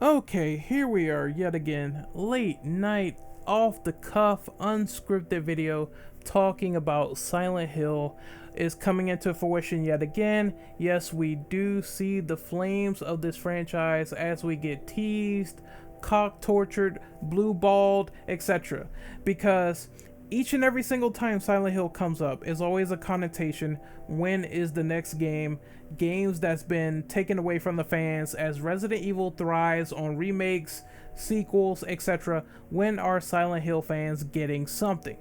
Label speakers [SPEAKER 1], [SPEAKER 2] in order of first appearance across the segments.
[SPEAKER 1] Okay, here we are yet again, late night, off the cuff, unscripted video talking about Silent Hill is coming into fruition yet again. Yes, we do see the flames of this franchise as we get teased, cock tortured, blue balled, etc. Because each and every single time Silent Hill comes up is always a connotation. When is the next game? Games that's been taken away from the fans as Resident Evil thrives on remakes, sequels, etc. When are Silent Hill fans getting something?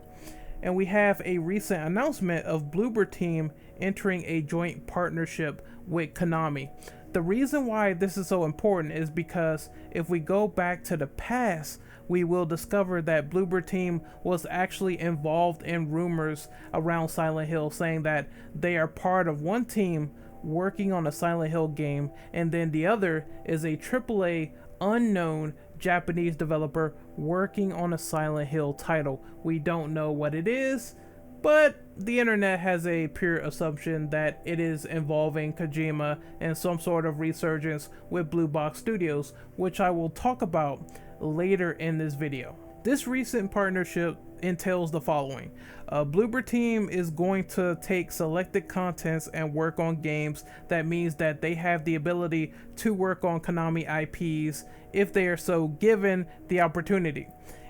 [SPEAKER 1] And we have a recent announcement of Bloober Team entering a joint partnership with Konami. The reason why this is so important is because if we go back to the past, we will discover that Bloober Team was actually involved in rumors around Silent Hill, saying that they are part of one team working on a Silent Hill game, and then the other is a AAA unknown Japanese developer working on a Silent Hill title. We don't know what it is, but the internet has a pure assumption that it is involving Kojima and some sort of resurgence with Blue Box Studios, which I will talk about later in this video. This recent partnership entails the following. Bloober Team is going to take selected contents and work on games. That means that they have the ability to work on Konami IPs if they are so given the opportunity.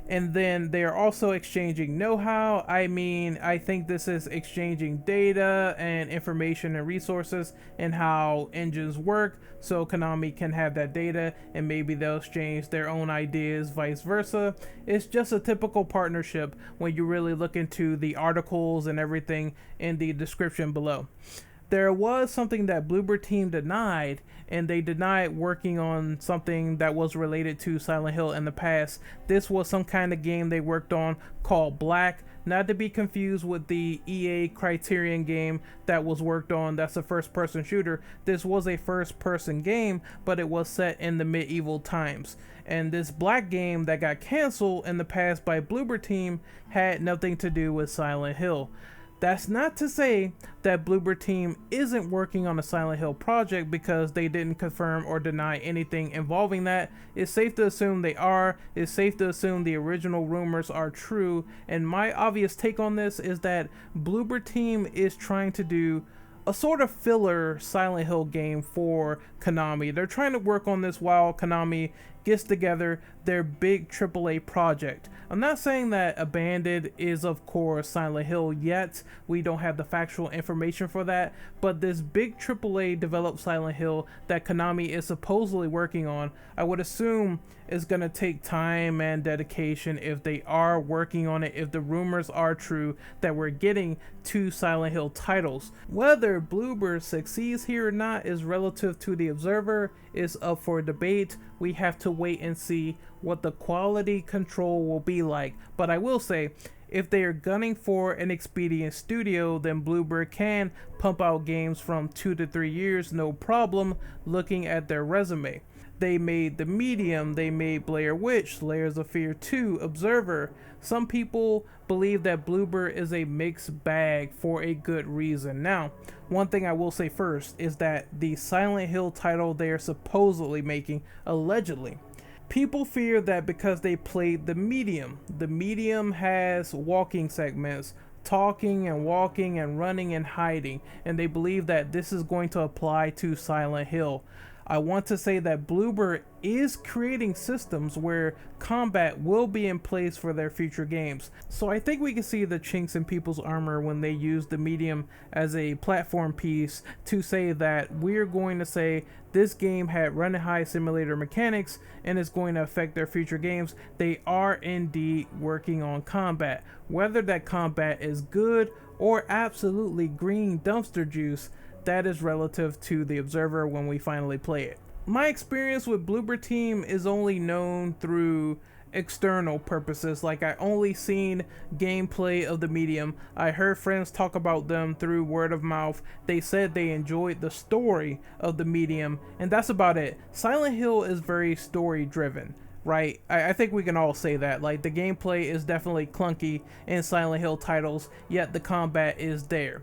[SPEAKER 1] And then they are also exchanging know-how. I think this is exchanging data and information and resources and how engines work, so Konami can have that data and maybe they'll exchange their own ideas, vice versa. It's just a typical partnership when you really look into the articles and everything in the description below. There was something that Bloober Team denied, and they denied working on something that was related to Silent Hill in the past. This was some kind of game they worked on called Black, not to be confused with the EA Criterion game that was worked on. That's a first-person shooter. This was a first-person game, but it was set in the medieval times. And this Black game that got canceled in the past by Bloober Team had nothing to do with Silent Hill. That's not to say that Bloober Team isn't working on a Silent Hill project, because they didn't confirm or deny anything involving that. It's safe to assume they are. It's safe to assume the original rumors are true. And my obvious take on this is that Bloober Team is trying to do a sort of filler Silent Hill game for Konami. They're trying to work on this while Konami gets together their big AAA project. I'm not saying that Abandoned is of course Silent Hill yet. We don't have the factual information for that, but this big AAA developed Silent Hill that Konami is supposedly working on, I would assume is going to take time and dedication if they are working on it, if the rumors are true that we're getting two Silent Hill titles. Whether Bloober succeeds here or not is relative to the observer, is up for debate. We have to wait and see what the quality control will be like. But I will say, if they are gunning for an expedient studio, then Bloober can pump out games from 2 to 3 years, no problem, looking at their resume. They made The Medium, they made Blair Witch, Layers of Fear 2, Observer. Some people believe that Bloober is a mixed bag for a good reason. Now, one thing I will say first is that the Silent Hill title they are supposedly making, allegedly, people fear that because they played The Medium has walking segments, talking and walking and running and hiding, and they believe that this is going to apply to Silent Hill. I want to say that Bloober is creating systems where combat will be in place for their future games. So I think we can see the chinks in people's armor when they use The Medium as a platform piece to say that we're going to say this game had run and hide simulator mechanics and is going to affect their future games. They are indeed working on combat. Whether that combat is good or absolutely green dumpster juice, that is relative to the observer when we finally play it. My experience with Bloober Team is only known through external purposes. Like, I only seen gameplay of The Medium. I heard friends talk about them through word of mouth. They said they enjoyed the story of The Medium, and that's about it. Silent Hill is very story driven, right? I think we can all say that. Like, the gameplay is definitely clunky in Silent Hill titles, yet the combat is there.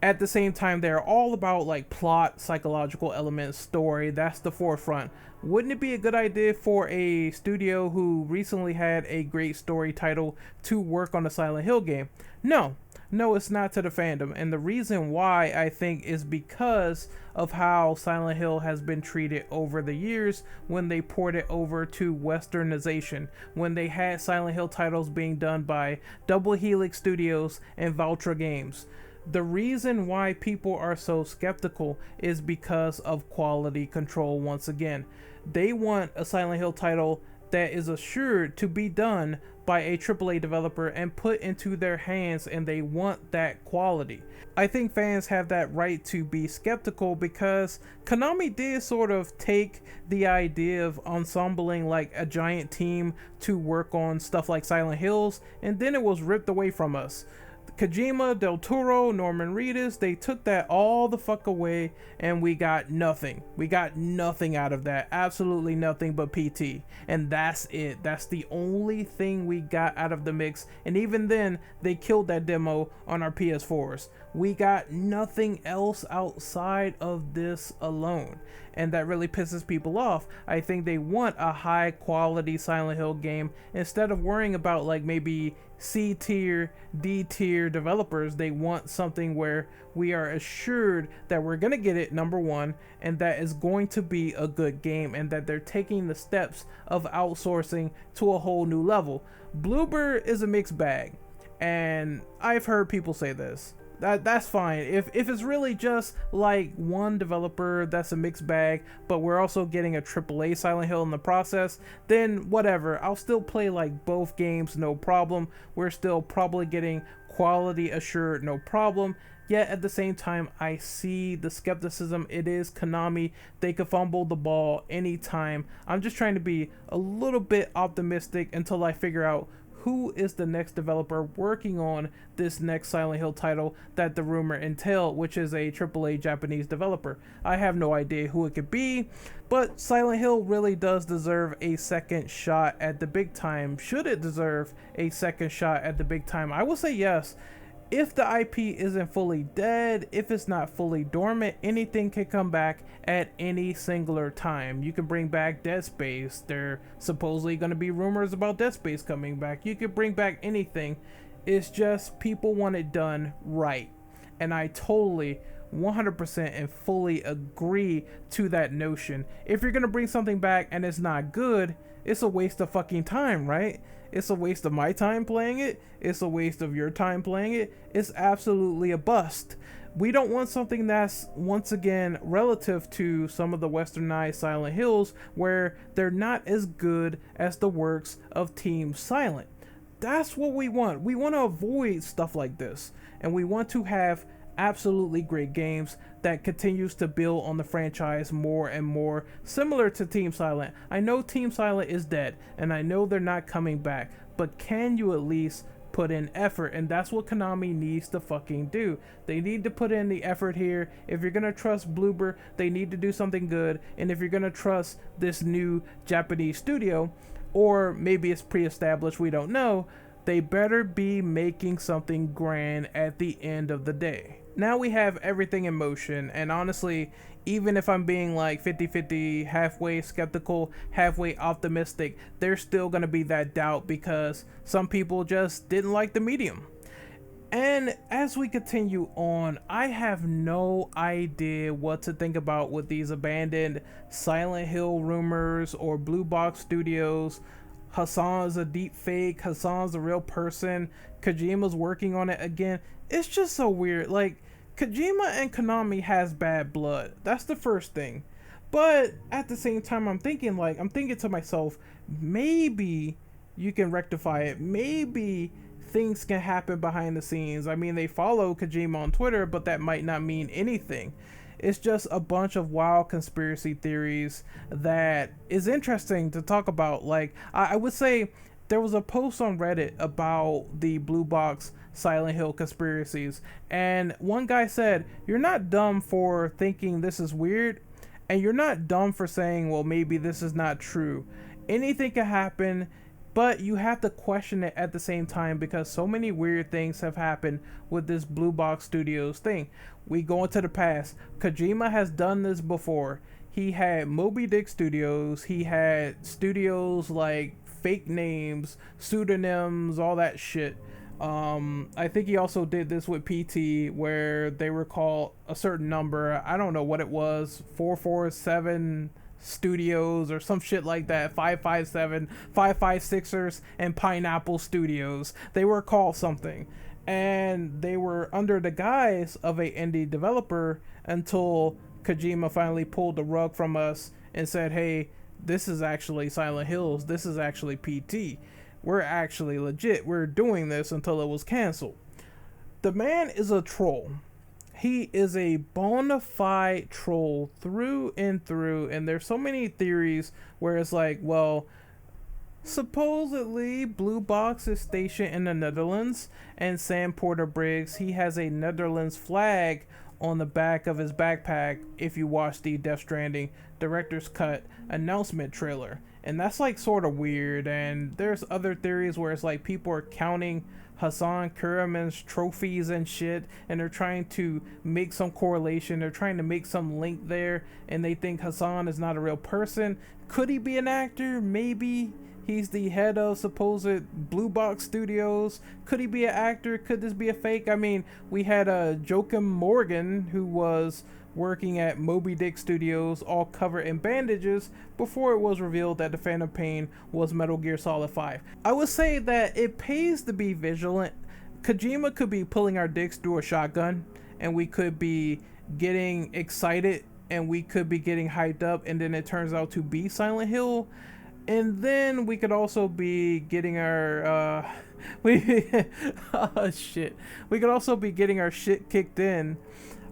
[SPEAKER 1] At the same time, they're all about like plot, psychological elements, story. That's the forefront. Wouldn't it be a good idea for a studio who recently had a great story title to work on a Silent Hill game? No, it's not to the fandom. And the reason why, I think, is because of how Silent Hill has been treated over the years when they poured it over to westernization, when they had Silent Hill titles being done by Double Helix Studios and Valtra Games. The reason why people are so skeptical is because of quality control once again. They want a Silent Hill title that is assured to be done by a AAA developer and put into their hands, and they want that quality. I think fans have that right to be skeptical because Konami did sort of take the idea of ensembling like a giant team to work on stuff like Silent Hills, and then it was ripped away from us. Kojima, Del Toro, Norman Reedus, they took that all the fuck away, and we got nothing. We got nothing out of that. Absolutely nothing but PT. And that's it. That's the only thing we got out of the mix. And even then, they killed that demo on our PS4s. We got nothing else outside of this alone. And that really pisses people off. I think they want a high quality Silent Hill game instead of worrying about like maybe C tier, D tier developers. They want something where we are assured that we're gonna get it, number one, and that is going to be a good game, and that they're taking the steps of outsourcing to a whole new level. Bloober is a mixed bag, and I've heard people say this. That's fine. If it's really just like one developer, that's a mixed bag, but we're also getting a AAA Silent Hill in the process, then whatever. I'll still play like both games, no problem. We're still probably getting quality assured, no problem. Yet at the same time, I see the skepticism. It is Konami. They could fumble the ball anytime. I'm just trying to be a little bit optimistic until I figure out who is the next developer working on this next Silent Hill title that the rumor entailed, which is a AAA Japanese developer. I have no idea who it could be, but Silent Hill really does deserve a second shot at the big time. Should it deserve a second shot at the big time? I will say yes. If the IP isn't fully dead, if it's not fully dormant, anything can come back at any singular time. You can bring back Dead Space. There supposedly going to be rumors about Dead Space coming back. You could bring back anything. It's just people want it done right. And I totally 100% and fully agree to that notion. If you're going to bring something back and it's not good, it's a waste of fucking time, right? It's a waste of my time playing it. It's a waste of your time playing it. It's absolutely a bust. We don't want something that's, once again, relative to some of the westernized Silent Hills where they're not as good as the works of Team Silent. That's what we want. We want to avoid stuff like this. And we want to have absolutely great games that continues to build on the franchise more and more, similar to Team Silent. I know Team Silent is dead, and I know they're not coming back, but can you at least put in effort? And that's what Konami needs to fucking do. They need to put in the effort here. If you're gonna trust Bloober, they need to do something good, and if you're gonna trust this new Japanese studio, or maybe it's pre-established, we don't know, they better be making something grand at the end of the day. Now we have everything in motion, and honestly, even if I'm being like 50-50, halfway skeptical, halfway optimistic, there's still gonna be that doubt because some people just didn't like the medium. And as we continue on, I have no idea what to think about with these abandoned Silent Hill rumors or Blue Box Studios. Hassan's a deep fake, Hassan's a real person, Kojima's working on it again. It's just so weird. Like, Kojima and Konami has bad blood. That's the first thing. But at the same time, I'm thinking to myself, maybe you can rectify it. Maybe things can happen behind the scenes. I mean, they follow Kojima on Twitter, but that might not mean anything. It's just a bunch of wild conspiracy theories that is interesting to talk about. Like, I would say there was a post on Reddit about the Blue Box Silent Hill conspiracies, and one guy said, you're not dumb for thinking this is weird, and you're not dumb for saying, well, maybe this is not true. Anything can happen. but you have to question it at the same time because so many weird things have happened with this Blue Box Studios thing. We go into the past. Kojima has done this before. He had Moby Dick Studios. He had studios like fake names, pseudonyms, all that shit. I think he also did this with PT where they were called a certain number. I don't know what it was, 447 Studios or some shit like that, 557, 556ers, and Pineapple Studios. They were called something. And they were under the guise of a indie developer until Kojima finally pulled the rug from us and said, hey, this is actually Silent Hills. This is actually PT. We're actually legit. We're doing this until it was canceled. The man is a troll. He is a bona fide troll through and through. And there's so many theories where it's like, well, supposedly Blue Box is stationed in the Netherlands, and Sam Porter Briggs, he has a Netherlands flag on the back of his backpack if you watch the Death Stranding director's cut announcement trailer. And that's like sort of weird. And there's other theories where it's like people are counting Hassan Kuraman's trophies and shit, and they're trying to make some correlation, they're trying to make some link there, and they think Hassan is not a real person. Could he be an actor? Maybe. He's the head of supposed Blue Box Studios. Could he be an actor? Could this be a fake? I mean, we had Joakim Morgan, who was working at Moby Dick Studios, all covered in bandages, before it was revealed that the Phantom Pain was Metal Gear Solid 5. I would say that it pays to be vigilant. Kojima could be pulling our dicks through a shotgun, and we could be getting excited, and we could be getting hyped up, and then it turns out to be Silent Hill. And then we could also be getting our oh shit. We could also be getting our shit kicked in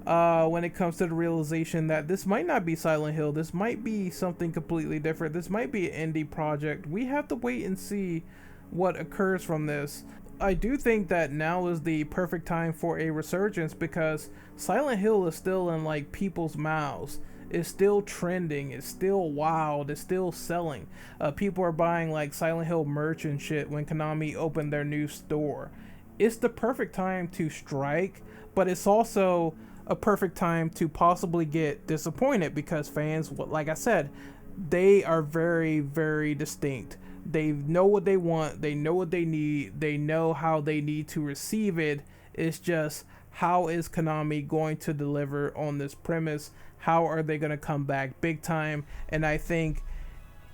[SPEAKER 1] when it comes to the realization that this might not be Silent Hill. This might be something completely different. This might be an indie project. We have to wait and see what occurs from this. I do think that now is the perfect time for a resurgence because Silent Hill is still in like people's mouths. It's still trending, it's still wild, it's still selling. People are buying like Silent Hill merch and shit when Konami opened their new store. It's the perfect time to strike, but it's also a perfect time to possibly get disappointed because fans, like I said, they are very, very distinct. They know what they want, they know what they need, they know how they need to receive it. It's just, how is Konami going to deliver on this premise? How are they going to come back big time? And I think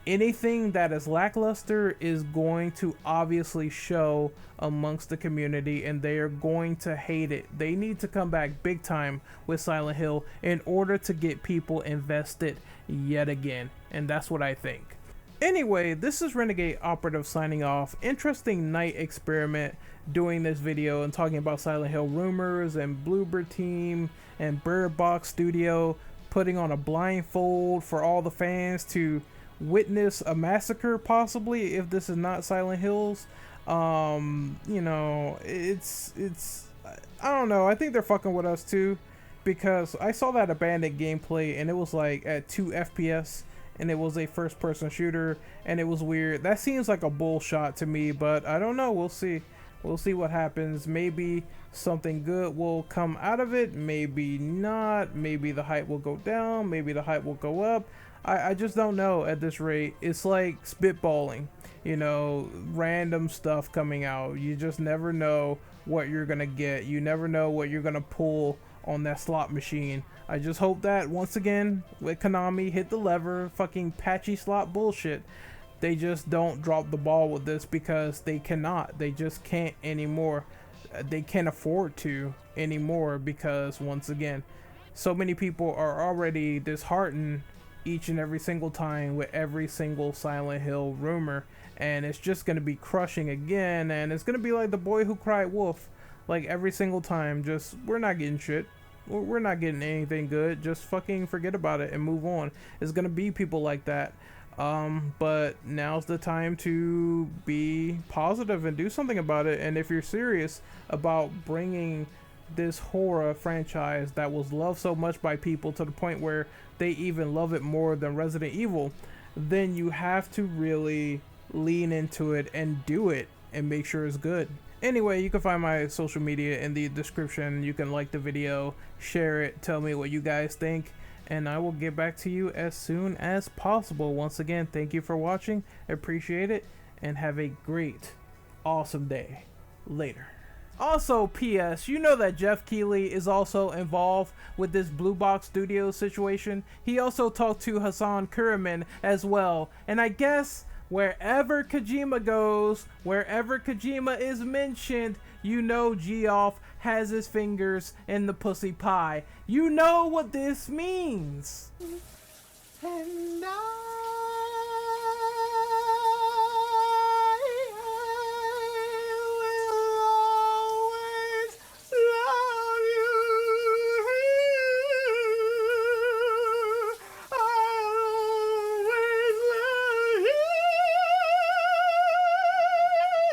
[SPEAKER 1] anything that is lackluster is going to obviously show amongst the community, and they are going to hate it. They need to come back big time with Silent Hill in order to get people invested yet again. And that's what I think. Anyway, this is Renegade Operative signing off. Interesting night experiment doing this video and talking about Silent Hill rumors and Bloober Team and Bird Box Studio putting on a blindfold for all the fans to witness a massacre, possibly, if this is not Silent Hills. You know, it's I don't know. I think they're fucking with us too, because I saw that abandoned gameplay and it was like at 2 FPS and it was a first person shooter and it was weird. That seems like a bullshot to me, but I don't know. We'll see. We'll see what happens. Maybe something good will come out of it. Maybe not. Maybe the hype will go down. Maybe the hype will go up. I just don't know at this rate. It's like spitballing, you know, random stuff coming out. You just never know what you're gonna get. You never know what you're gonna pull on that slot machine. I just hope that once again with Konami, hit the lever, fucking patchy slot bullshit. They just don't drop the ball with this because they cannot. They just can't anymore. They can't afford to anymore because once again, so many people are already disheartened each and every single time with every single Silent Hill rumor, and it's just going to be crushing again, and it's going to be like The Boy Who Cried Wolf, like every single time. Just, we're not getting shit. We're not getting anything good. Just fucking forget about it and move on. It's going to be people like that. But now's the time to be positive and do something about it. And if you're serious about bringing this horror franchise that was loved so much by people to the point where they even love it more than Resident Evil, then you have to really lean into it and do it and make sure it's good. Anyway, you can find my social media in the description. You can like the video, share it, tell me what you guys think, and I will get back to you as soon as possible. Once again, thank you for watching. I appreciate it, and have a great, awesome day. Later. Also, P.S. You know that Jeff Keighley is also involved with this Blue Box Studios situation. He also talked to Hassan Kurman as well. And I guess wherever Kojima goes, wherever Kojima is mentioned, you know Geoff has his fingers in the pussy pie. You know what this means. And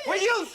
[SPEAKER 2] Will you